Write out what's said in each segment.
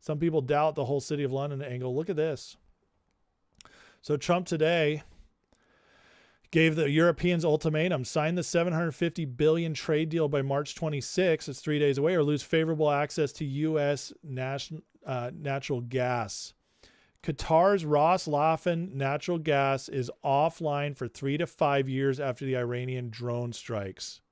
Some people doubt the whole City of London angle. Look at this. So Trump today gave the Europeans ultimatum: sign the $750 billion trade deal by March 26. It's 3 days away, or lose favorable access to U.S. natural gas. Qatar's Ras Laffan natural gas is offline for 3 to 5 years after the Iranian drone strikes.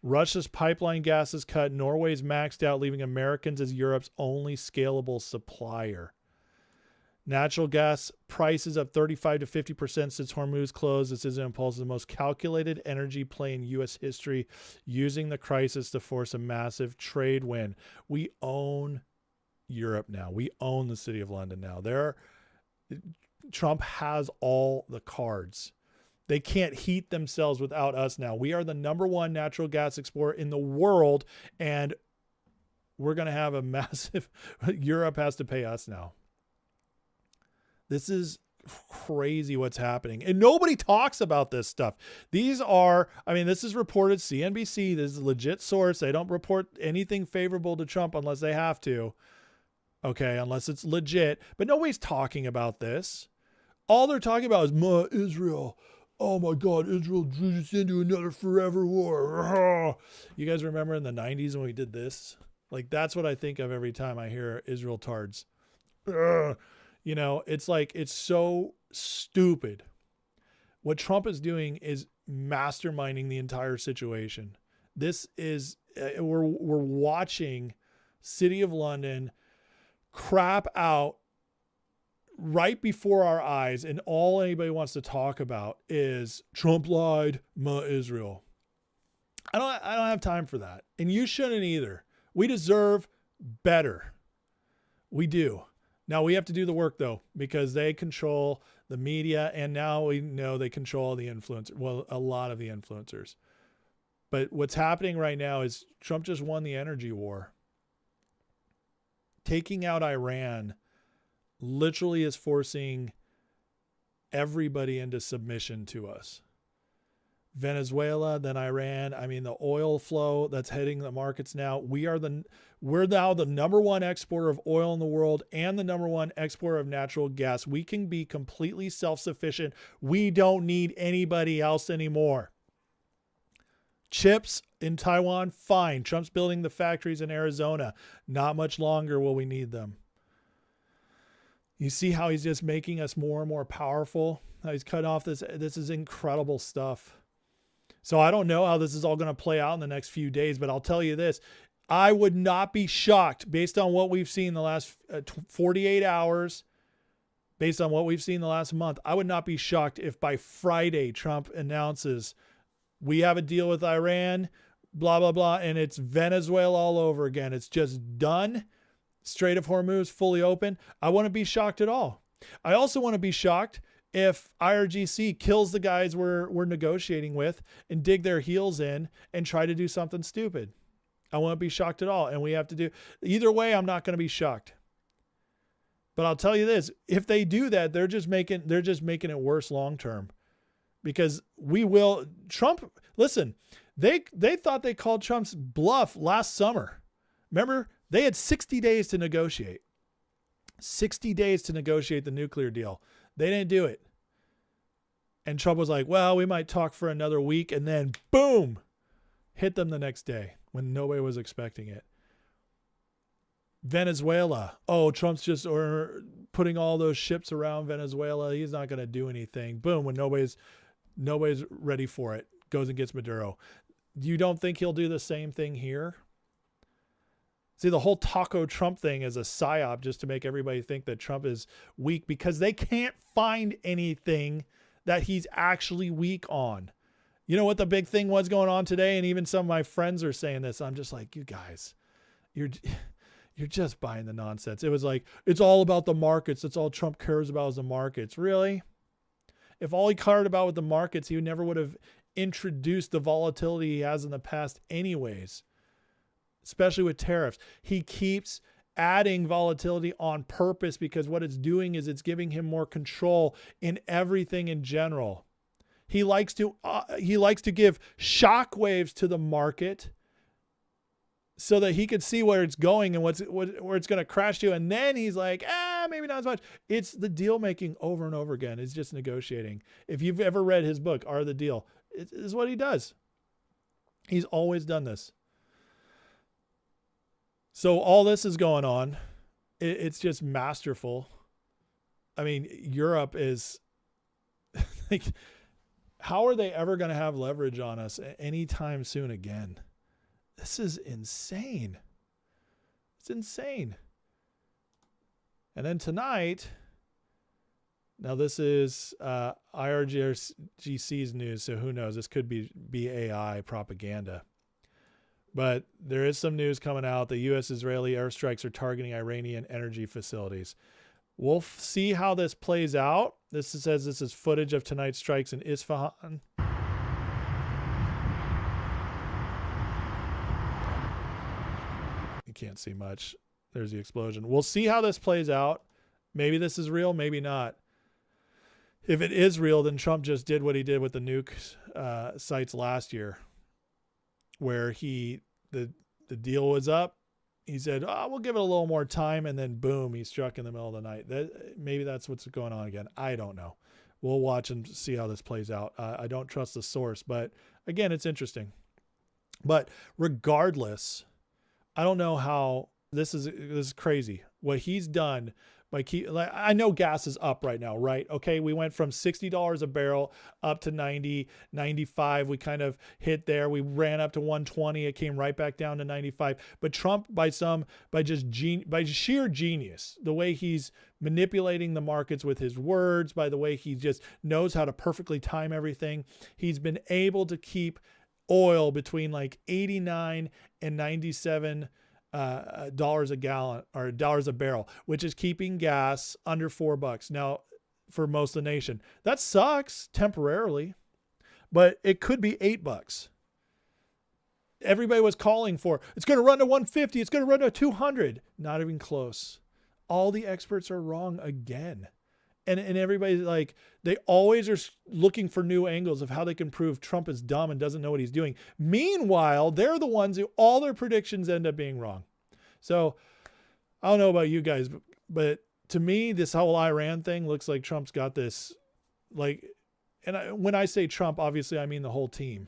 Russia's pipeline gas is cut. Norway's maxed out, leaving Americans as Europe's only scalable supplier. Natural gas prices up 35 to 50% since Hormuz closed. This is an impulse, the most calculated energy play in U.S. history, using the crisis to force a massive trade win. We own Europe now. We own the City of London now. Trump has all the cards. They can't heat themselves without us now. We are the #1 natural gas exporter in the world, and we're going to have a massive, Europe has to pay us now. This is crazy what's happening. And nobody talks about this stuff. This is reported CNBC. This is a legit source. They don't report anything favorable to Trump unless they have to. Okay, unless it's legit. But nobody's talking about this. All they're talking about is Israel. Oh my God, Israel drew us into another forever war. You guys remember in the 90s when we did this? Like, that's what I think of every time I hear Israel tards. You know, it's like, it's so stupid. What Trump is doing is masterminding the entire situation. This is, we're watching City of London crap out right before our eyes, and all anybody wants to talk about is Trump lied, Israel. I don't have time for that. And you shouldn't either. We deserve better. We do. Now we have to do the work though, because they control the media, and now we know they control the influencers. Well, a lot of the influencers. But what's happening right now is Trump just won the energy war. Taking out Iran literally is forcing everybody into submission to us. Venezuela, then Iran. I mean, the oil flow that's hitting the markets now. We're now the #1 exporter of oil in the world and the #1 exporter of natural gas. We can be completely self-sufficient. We don't need anybody else anymore. Chips in Taiwan, fine. Trump's building the factories in Arizona. Not much longer will we need them. You see how he's just making us more and more powerful? How he's cut off this. This is incredible stuff. So I don't know how this is all going to play out in the next few days, but I'll tell you this. I would not be shocked based on what we've seen the last 48 hours, based on what we've seen the last month. I would not be shocked if by Friday Trump announces we have a deal with Iran, blah, blah, blah, and it's Venezuela all over again. It's just done. Strait of Hormuz fully open. I wouldn't be shocked at all. I also want to be shocked if IRGC kills the guys we're negotiating with and dig their heels in and try to do something stupid. I won't be shocked at all. And we have to do either way. I'm not going to be shocked. But I'll tell you this: if they do that, they're just making it worse long term, because we will. Trump. Listen, they thought they called Trump's bluff last summer. Remember, they had 60 days to negotiate. 60 days to negotiate the nuclear deal. They didn't do it. And Trump was like, well, we might talk for another week, and then boom, hit them the next day when nobody was expecting it. Venezuela. Oh, Trump's just putting all those ships around Venezuela. He's not going to do anything. Boom, when nobody's ready for it, goes and gets Maduro. You don't think he'll do the same thing here? See, the whole Taco Trump thing is a psyop just to make everybody think that Trump is weak, because they can't find anything that he's actually weak on. You know what the big thing was going on today? And even some of my friends are saying this. I'm just like, you guys, you're just buying the nonsense. It was like, it's all about the markets. That's all Trump cares about is the markets. Really? If all he cared about with the markets, he never would have introduced the volatility he has in the past anyways. Especially with tariffs. He keeps adding volatility on purpose, because what it's doing is it's giving him more control in everything in general. He likes to give shockwaves to the market so that he could see where it's going and where it's going to crash to. And then he's like, maybe not as much. It's the deal making over and over again. It's just negotiating. If you've ever read his book, Art of the Deal, it is what he does. He's always done this. So all this is going on. It's just masterful. I mean, Europe is like, how are they ever going to have leverage on us anytime soon again? This is insane. It's insane. And then tonight, now this is IRGC's news, so who knows? This could be AI propaganda. But there is some news coming out. The U.S.-Israeli airstrikes are targeting Iranian energy facilities. We'll see how this plays out. This says this is footage of tonight's strikes in Isfahan. You can't see much. There's the explosion. We'll see how this plays out. Maybe this is real, maybe not. If it is real, then Trump just did what he did with the nuke sites last year, where the deal was up. He said, we'll give it a little more time, and then boom, he struck in the middle of the night. Maybe that's what's going on again. I don't know. We'll watch and see how this plays out. I don't trust the source, but again, it's interesting. But regardless, I don't know how this is crazy. What he's done by I know gas is up right now, right? Okay, we went from $60 a barrel up to 90, 95. We kind of hit there. We ran up to 120. It came right back down to 95. But Trump, by sheer genius, the way he's manipulating the markets with his words, by the way he just knows how to perfectly time everything, he's been able to keep oil between like 89 and 97 dollars a gallon or dollars a barrel, which is keeping gas under $4 now for most of the nation. That sucks temporarily, but it could be $8. Everybody was calling for it's going to run to 150. It's going to run to 200. Not even close. All the experts are wrong again. And everybody's like, they always are looking for new angles of how they can prove Trump is dumb and doesn't know what he's doing. Meanwhile, they're the ones who all their predictions end up being wrong. So I don't know about you guys, but to me, this whole Iran thing looks like Trump's got this, like, when I say Trump, obviously I mean the whole team.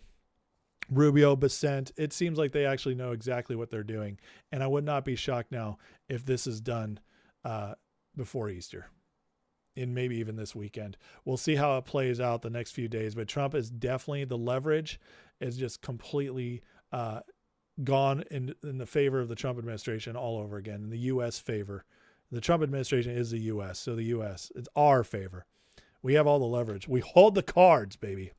Rubio, Bessent, it seems like they actually know exactly what they're doing. And I would not be shocked now if this is done before Easter. And maybe even this weekend. We'll see how it plays out the next few days. But Trump is definitely, the leverage is just completely gone in the favor of the Trump administration all over again, in the U.S. favor. The Trump administration is the U.S., so the U.S., it's our favor. We have all the leverage. We hold the cards, baby.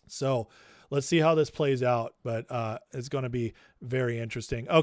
So let's see how this plays out, but it's going to be very interesting. Okay.